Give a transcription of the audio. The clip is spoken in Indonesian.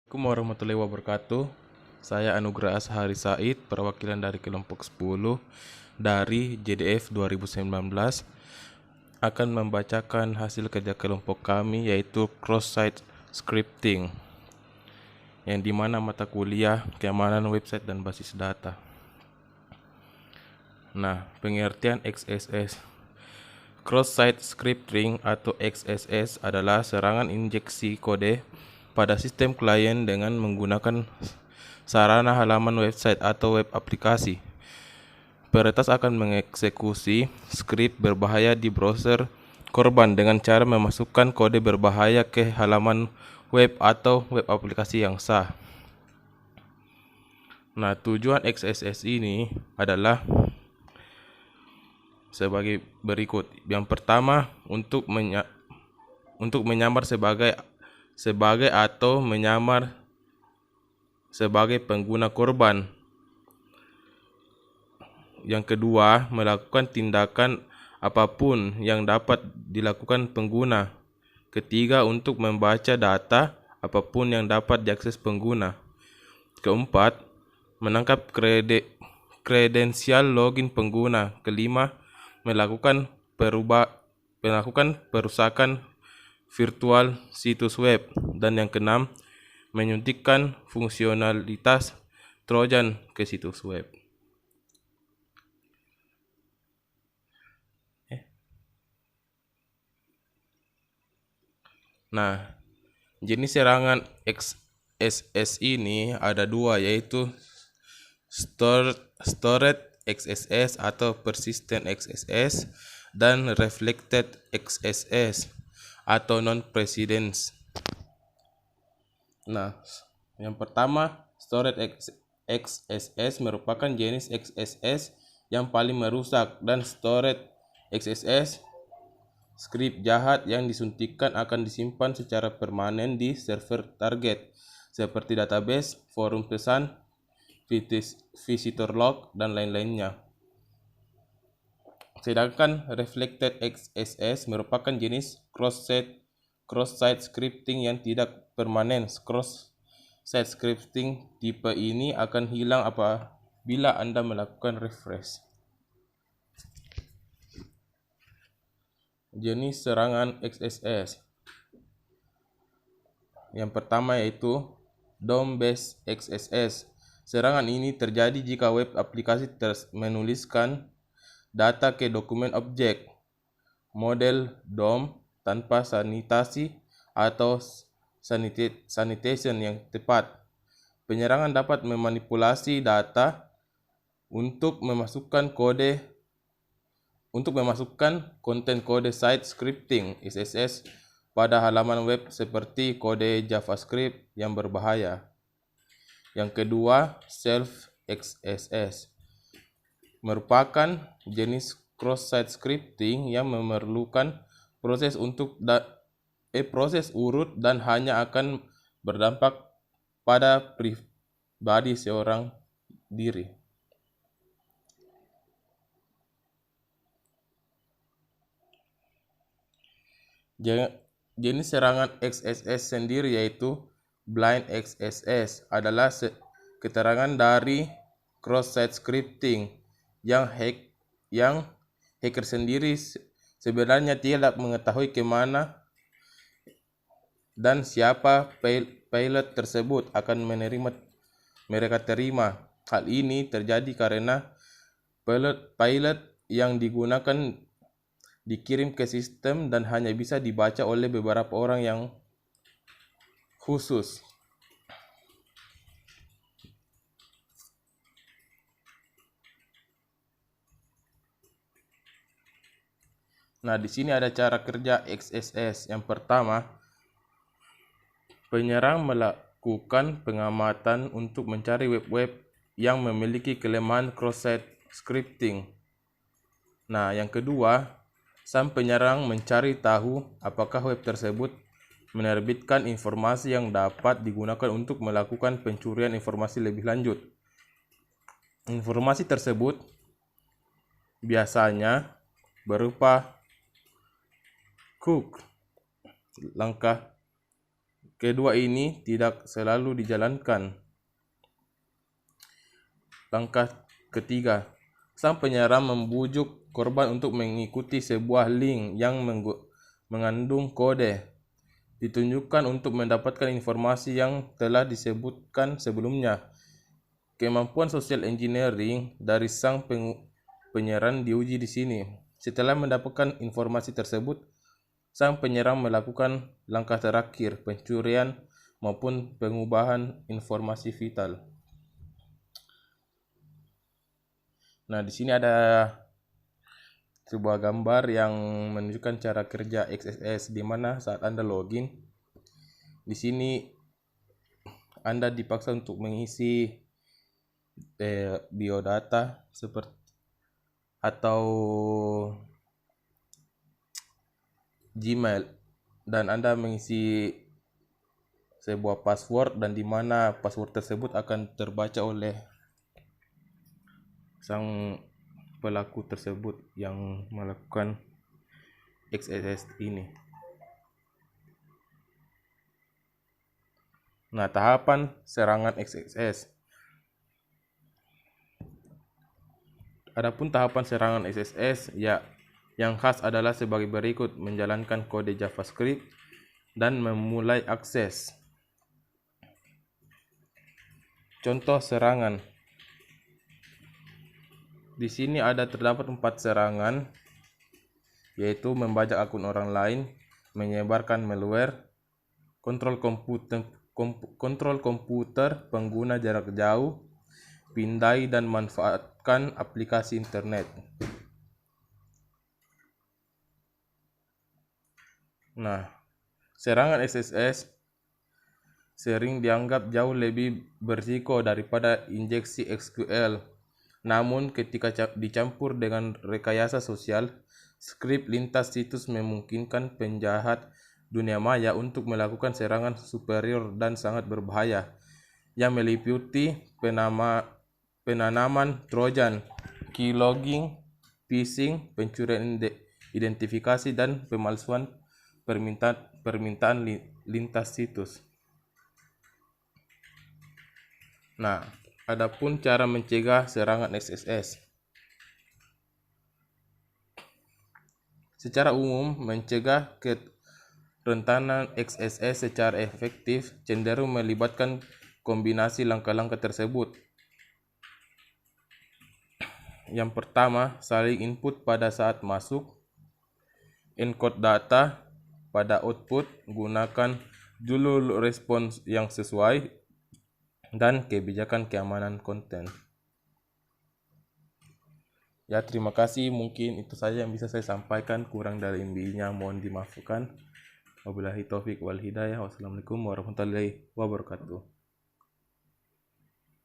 Assalamualaikum warahmatullahi wabarakatuh. Saya Anugrah Ashari Said, perwakilan dari kelompok 10 dari JDF 2019 akan membacakan hasil kerja kelompok kami, yaitu cross-site scripting, yang dimana mata kuliah keamanan website dan basis data. Nah, pengertian XSS. Cross-site scripting atau XSS adalah serangan injeksi kode pada sistem klien dengan menggunakan sarana halaman website atau web aplikasi. Peretas akan mengeksekusi skrip berbahaya di browser korban dengan cara memasukkan kode berbahaya ke halaman web atau web aplikasi yang sah. Nah, tujuan XSS ini adalah sebagai berikut. Yang pertama, untuk menyamar sebagai atau menyamar sebagai pengguna korban. Yang kedua, melakukan tindakan apapun yang dapat dilakukan pengguna. Ketiga, untuk membaca data apapun yang dapat diakses pengguna. Keempat, menangkap kredensial login pengguna. Kelima, melakukan perusakan virtual situs web. Dan yang keenam, menyuntikkan fungsionalitas Trojan ke situs web. Nah, jenis serangan XSS ini ada dua, yaitu stored XSS atau persistent XSS dan reflected XSS atau non-precedence. Nah, yang pertama, stored XSS merupakan jenis XSS yang paling merusak, dan stored XSS skrip jahat yang disuntikkan akan disimpan secara permanen di server target, seperti database, forum pesan, visitor log, dan lain-lainnya. Sedangkan reflected XSS merupakan jenis cross-site scripting yang tidak permanen. Cross-site scripting tipe ini akan hilang apabila Anda melakukan refresh. Jenis serangan XSS. Yang pertama yaitu DOM-based XSS. Serangan ini terjadi jika web aplikasi menuliskan data ke dokumen objek model DOM tanpa sanitasi atau sanitation yang tepat. Penyerangan dapat memanipulasi data untuk memasukkan konten kode site scripting XSS pada halaman web seperti kode JavaScript yang berbahaya. Yang kedua, self XSS merupakan jenis cross-site scripting yang memerlukan proses urut dan hanya akan berdampak pada pribadi seorang diri. Jenis serangan XSS sendiri yaitu blind XSS adalah keterangan dari cross-site scripting yang hacker sendiri sebenarnya tidak mengetahui kemana dan siapa pilot tersebut akan mereka terima. Hal ini terjadi karena pilot yang digunakan dikirim ke sistem dan hanya bisa dibaca oleh beberapa orang yang khusus. Nah, di sini ada cara kerja XSS. Yang pertama, penyerang melakukan pengamatan untuk mencari web-web yang memiliki kelemahan cross-site scripting. Nah, yang kedua, sang penyerang mencari tahu apakah web tersebut menerbitkan informasi yang dapat digunakan untuk melakukan pencurian informasi lebih lanjut. Informasi tersebut biasanya berupa hook, langkah Kedua ini tidak selalu dijalankan. Langkah ketiga, sang penyerang membujuk korban untuk mengikuti sebuah link yang mengandung kode ditunjukkan untuk mendapatkan informasi yang telah disebutkan sebelumnya. Kemampuan social engineering dari sang penyerang diuji di sini. Setelah mendapatkan informasi tersebut, sang penyerang melakukan langkah terakhir, pencurian maupun pengubahan informasi vital. Nah, di sini ada sebuah gambar yang menunjukkan cara kerja XSS, di mana saat Anda login, di sini Anda dipaksa untuk mengisi biodata seperti atau Gmail, dan Anda mengisi sebuah password, dan di mana password tersebut akan terbaca oleh sang pelaku tersebut yang melakukan XSS ini. Nah, tahapan serangan XSS. Adapun tahapan serangan XSS yang khas adalah sebagai berikut: menjalankan kode JavaScript dan memulai akses. Contoh serangan. Di sini terdapat 4 serangan, yaitu membajak akun orang lain, menyebarkan malware, kontrol komputer pengguna jarak jauh, pindai dan manfaatkan aplikasi internet. Nah, serangan XSS sering dianggap jauh lebih berisiko daripada injeksi SQL. Namun, ketika dicampur dengan rekayasa sosial, skrip lintas situs memungkinkan penjahat dunia maya untuk melakukan serangan superior dan sangat berbahaya, yang meliputi penanaman Trojan, keylogging, phishing, pencurian identifikasi, dan pemalsuan permintaan lintas situs. Nah, adapun cara mencegah serangan XSS. Secara umum, mencegah kerentanan XSS secara efektif cenderung melibatkan kombinasi langkah-langkah tersebut. Yang pertama, saling input pada saat masuk, encode data pada output, gunakan judul respons yang sesuai, dan kebijakan keamanan konten. Ya, terima kasih. Mungkin itu saja yang bisa saya sampaikan. Kurang dari lebihnya mohon dimaafkan. Wabillahi taufik wal hidayah. Wassalamualaikum warahmatullahi wabarakatuh.